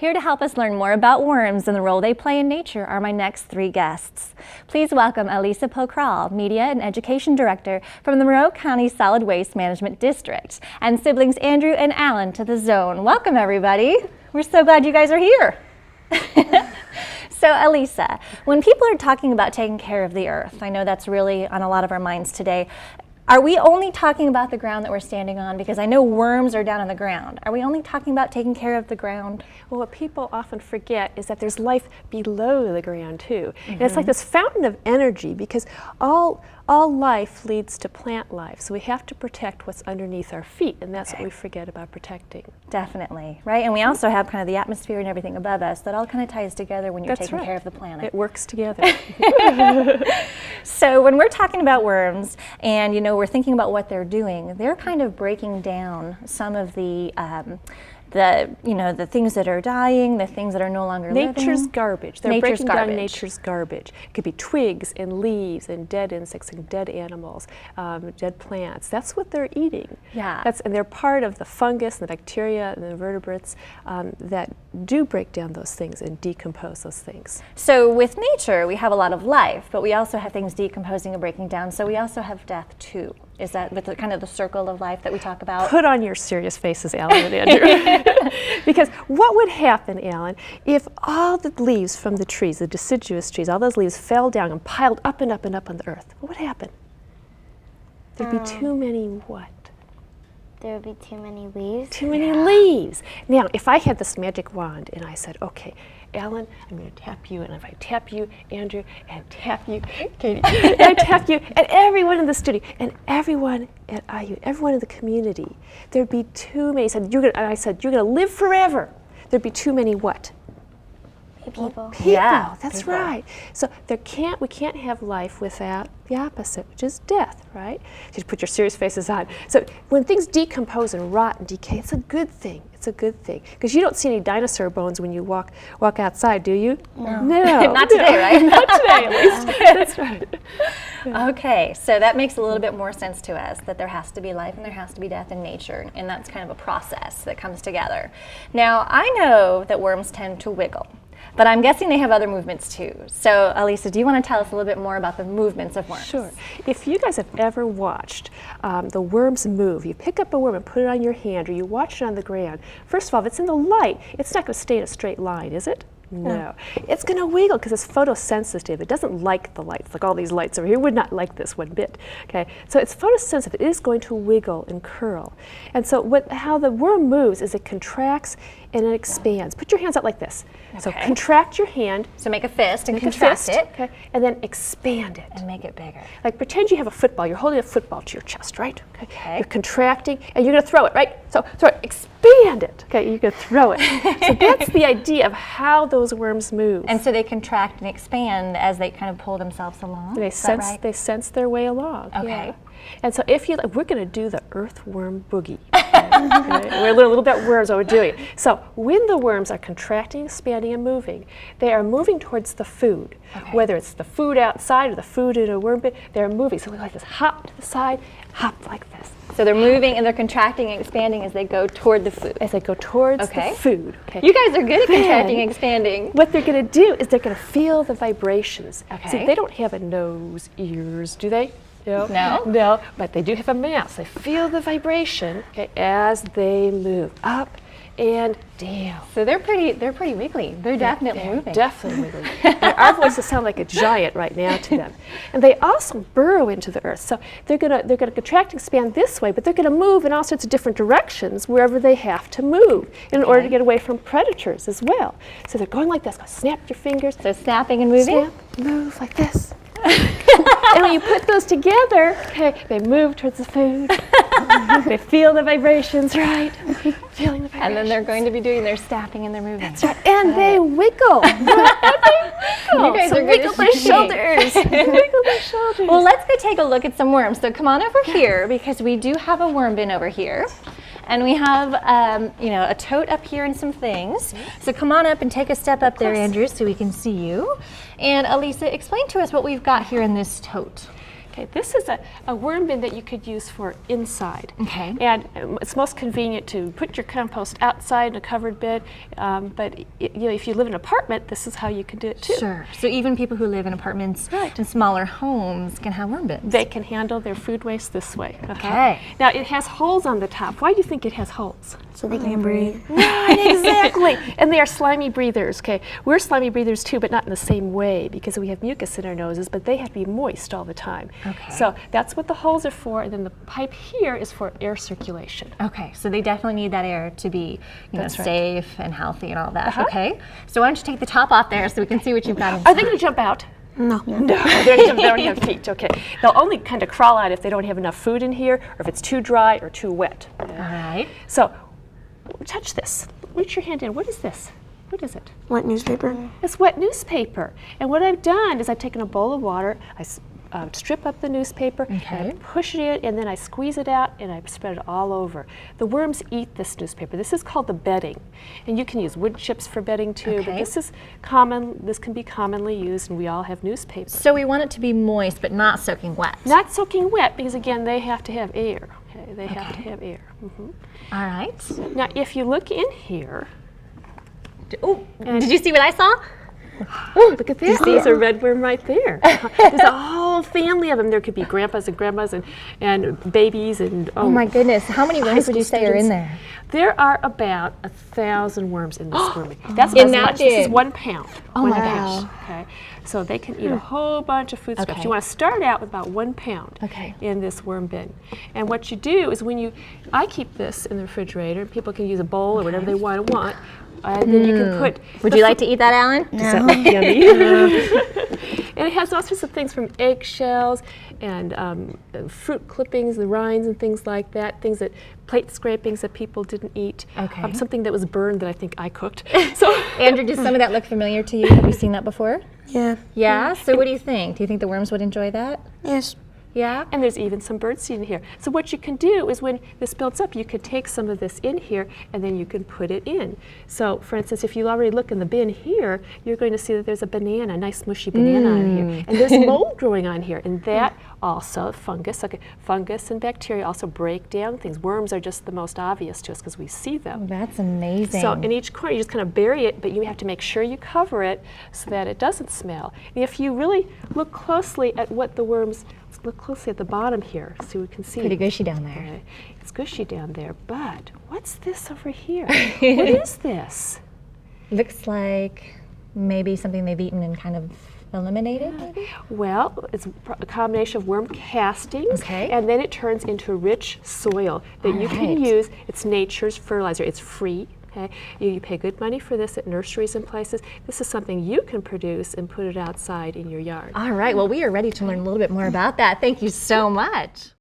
Here to help us learn more about worms and the role they play in nature are my next three guests. Please welcome Elisa Pokral, Media and Education Director from the Monroe County Solid Waste Management District, and siblings Andrew and Alan to the Zone. Welcome, everybody. We're so glad you guys are here. So, Elisa, when people are talking about taking care of the earth, I know that's really on a lot of our minds today. Are we only talking about the ground that we're standing on? Because I know worms are down on the ground. Are we only talking about taking care of the ground? Well, what people often forget is that there's life below the ground too. And it's like this fountain of energy, because all life leads to plant life. So we have to protect what's underneath our feet, and that's what we forget about protecting. Definitely, right? And we also have kind of the atmosphere and everything above us that all kind of ties together when you're taking care of the planet. It works together. So when we're talking about worms and, you know, we're thinking about what they're doing, they're kind of breaking down some of the things that are dying, the things that are no longer living. Nature's garbage. They're breaking down nature's garbage. It could be twigs and leaves and dead insects and dead animals, dead plants. That's what they're eating. Yeah. And they're part of the fungus and the bacteria and the invertebrates that do break down those things and decompose those things. So with nature, we have a lot of life, but we also have things decomposing and breaking down, so we also have death too. Is that with the kind of the circle of life that we talk about? Put on your serious faces, Alan and Andrew. Because what would happen, Alan, if all the leaves from the trees, the deciduous trees, all those leaves fell down and piled up and up and up on the earth? What would happen? There'd be too many what? There would be too many leaves. Too many leaves. Now, if I had this magic wand and I said, okay, Alan, I'm going to tap you, and if I tap you, Andrew, and tap you, Katie, and I tap you, and everyone in the studio, and everyone at IU, everyone in the community, there'd be too many. I said, you're going to live forever. There'd be too many what? People. Yeah, that's right. So we can't have life without the opposite, which is death, right? Just put your serious faces on. So when things decompose and rot and decay, it's a good thing. It's a good thing, because you don't see any dinosaur bones when you walk outside, do you? No. Not today, right? Not today, at least. That's right. Okay, so that makes a little bit more sense to us, that there has to be life and there has to be death in nature, and that's kind of a process that comes together. Now, I know that worms tend to wiggle, but I'm guessing they have other movements too. So, Elisa, do you want to tell us a little bit more about the movements of worms? Sure. If you guys have ever watched the worms move, you pick up a worm and put it on your hand, or you watch it on the ground, first of all, if it's in the light, it's not going to stay in a straight line, is it? No. It's going to wiggle because it's photosensitive. It doesn't like the lights, like all these lights over here would not like this one bit. Okay, so it's photosensitive. It is going to wiggle and curl. And so how the worm moves is it contracts and it expands. Put your hands out like this. Okay. So contract your hand. So make a fist and contract it. Okay, and then expand it. And make it bigger. Like pretend you have a football. You're holding a football to your chest, right? Okay. You're contracting, and you're going to throw it, right? So throw it. Expand it. Okay, you're going to throw it. So that's the idea of how those worms move. And so they contract and expand as they kind of pull themselves along. They sense their way along. Okay. Yeah. And so if you like, we're going to do the earthworm boogie. Okay? We're a little bit worms what we're doing. So when the worms are contracting, expanding, and moving, they are moving towards the food. Okay. Whether it's the food outside or the food in a worm pit, they're moving. So like this, hop to the side, hop like this. So they're moving and they're contracting and expanding as they go toward the food. As they go towards the food. Okay. You guys are good at contracting and expanding. What they're going to do is they're going to feel the vibrations. Okay. See, they don't have a nose, ears, do they? No. No, but they do have a mouth. They feel the vibration, okay, as they move up and down. So they're pretty wiggly. They're definitely moving. Definitely wiggly. And our voices sound like a giant right now to them. And they also burrow into the earth. So they're gonna contract and expand this way, but they're gonna move in all sorts of different directions wherever they have to move in order to get away from predators as well. So they're going like this. Go snap your fingers. So snapping and moving. Snap, move like this. And when you put those together, okay, they move towards the food. They feel the vibrations, right? Feeling the vibrations. And then they're going to be doing their snapping and their moving. That's right. And they wiggle. You guys are good wiggle at their shooting. shoulders. Wiggle their shoulders. Well, let's go take a look at some worms. So come on over here, because we do have a worm bin over here. And we have, a tote up here and some things. So come on up and take a step up there, Andrew, so we can see you. And Elisa, explain to us what we've got here in this tote. Okay, this is a worm bin that you could use for inside. Okay. And it's most convenient to put your compost outside in a covered bin, but if you live in an apartment, this is how you can do it too. Sure. So even people who live in apartments and smaller homes can have worm bins. They can handle their food waste this way. Okay. Now it has holes on the top. Why do you think it has holes? So they can breathe. Right, exactly. And they are slimy breathers, okay? We're slimy breathers too, but not in the same way because we have mucus in our noses, but they have to be moist all the time. Okay. So that's what the holes are for, and then the pipe here is for air circulation. Okay, so they definitely need that air to be That's right. safe and healthy and all that. Okay, so why don't you take the top off there so we can see what you've got inside. Are they going to jump out? No. No, they don't have feet, okay. They'll only kind of crawl out if they don't have enough food in here, or if it's too dry or too wet. All right. So, touch this. Reach your hand in. What is this? What is it? Wet newspaper? It's wet newspaper. And what I've done is I've taken a bowl of water, I strip up the newspaper, and I push it in, and then I squeeze it out, and I spread it all over. The worms eat this newspaper. This is called the bedding. And you can use wood chips for bedding too, but this is common. This can be commonly used, and we all have newspaper. So we want it to be moist but not soaking wet. Not soaking wet, because again, they have to have air. Okay? They have to have air. All right. Now, if you look in here, Oh, did you see what I saw? oh, look at this. There's a red worm right there. There's a whole family of them. There could be grandpas and grandmas and babies and Oh my goodness, how many worms would you say are in there? There are about 1,000 worms in this worm. That's In as that much. This is big? 1 pound. Oh 1 my pound. Okay, so they can eat a whole bunch of food scraps. Okay. You want to start out with about 1 pound in this worm bin. And what you do is I keep this in the refrigerator. People can use a bowl or whatever they want. And then you can put. Would you like to eat that, Alan? Does that look yummy? And it has all sorts of things from eggshells and fruit clippings, the rinds and things like that, plate scrapings that people didn't eat. Okay. Something that was burned that I think I cooked. So Andrew, does some of that look familiar to you? Have you seen that before? Yeah. Yeah? So what do you think? Do you think the worms would enjoy that? Yes. Yeah? And there's even some birdseed in here. So what you can do is when this builds up, you could take some of this in here and then you can put it in. So for instance, if you already look in the bin here, you're going to see that there's a banana, a nice mushy banana on here. And there's mold growing on here. And that also, fungus and bacteria also break down things. Worms are just the most obvious to us because we see them. That's amazing. So in each corner, you just kind of bury it, but you have to make sure you cover it so that it doesn't smell. And if you really look closely at what the worms, look closely at the bottom here so we can see. Pretty gushy down there. Okay. It's gushy down there, but what's this over here? What is this? Looks like maybe something they've eaten and kind of eliminated, maybe? Well, it's a combination of worm castings, and then it turns into rich soil that you can use. It's nature's fertilizer. It's free. Okay? You pay good money for this at nurseries and places. This is something you can produce and put it outside in your yard. All right, well, we are ready to learn a little bit more about that. Thank you so much.